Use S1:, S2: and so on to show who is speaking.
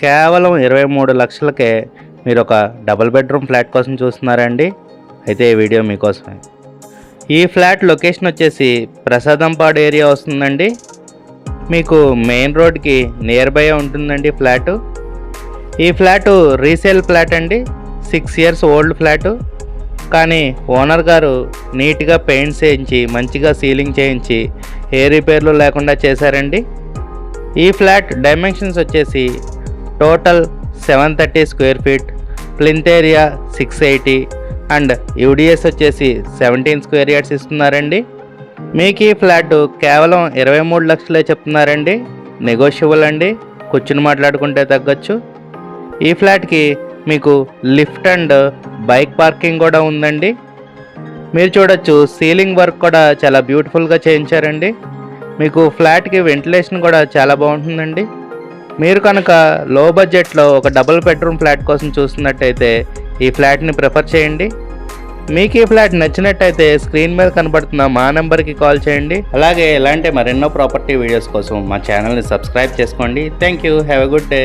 S1: కేవలం 23 లక్షలకే మీరు ఒక డబుల్ బెడ్రూమ్ ఫ్లాట్ కోసం చూస్తున్నారండి. అయితే ఈ వీడియో మీకోసమే. ఈ ఫ్లాట్ లొకేషన్ వచ్చేసి ప్రసాదంపాడు ఏరియా వస్తుందండి. మీకు మెయిన్ రోడ్కి నియర్ బై ఉంటుందండి ఫ్లాటు. ఈ ఫ్లాటు రీసేల్ ఫ్లాట్ అండి. 6 ఇయర్స్ ఓల్డ్ ఫ్లాటు. కానీ ఓనర్ గారు నీట్గా పెయింట్స్ వేయించి మంచిగా సీలింగ్ చేయించి ఏ రిపేర్లు లేకుండా చేశారండి. ఈ ఫ్లాట్ డైమెన్షన్స్ వచ్చేసి total 730 square feet, plinth area 680 and UDS వచ్చేసి 17 స్క్వేర్ యార్డ్స్ ఇస్తున్నారండి. మీకు ఈ ఫ్లాట్ కేవలం 23 లక్షలే చెప్తున్నారండి. నెగోషియబుల్ అండి, కూర్చుని మాట్లాడుకుంటే తగ్గొచ్చు. ఈ ఫ్లాట్కి మీకు లిఫ్ట్ అండ్ బైక్ పార్కింగ్ కూడా ఉందండి. మీరు చూడొచ్చు, సీలింగ్ వర్క్ కూడా చాలా బ్యూటిఫుల్గా చేయించారండి. మీకు ఫ్లాట్కి వెంటిలేషన్ కూడా చాలా బాగుంటుందండి. మీరు కనుక లో బడ్జెట్లో ఒక డబుల్ బెడ్రూమ్ ఫ్లాట్ కోసం చూస్తున్నట్టయితే ఈ ఫ్లాట్ని ప్రిఫర్ చేయండి. మీకు ఈ ఫ్లాట్ నచ్చినట్టయితే స్క్రీన్ మీద కనబడుతున్న మా నెంబర్కి కాల్ చేయండి. అలాగే ఇలాంటి మరెన్నో ప్రాపర్టీ వీడియోస్ కోసం మా ఛానల్ని సబ్స్క్రైబ్ చేసుకోండి. Thank you. Have a good day.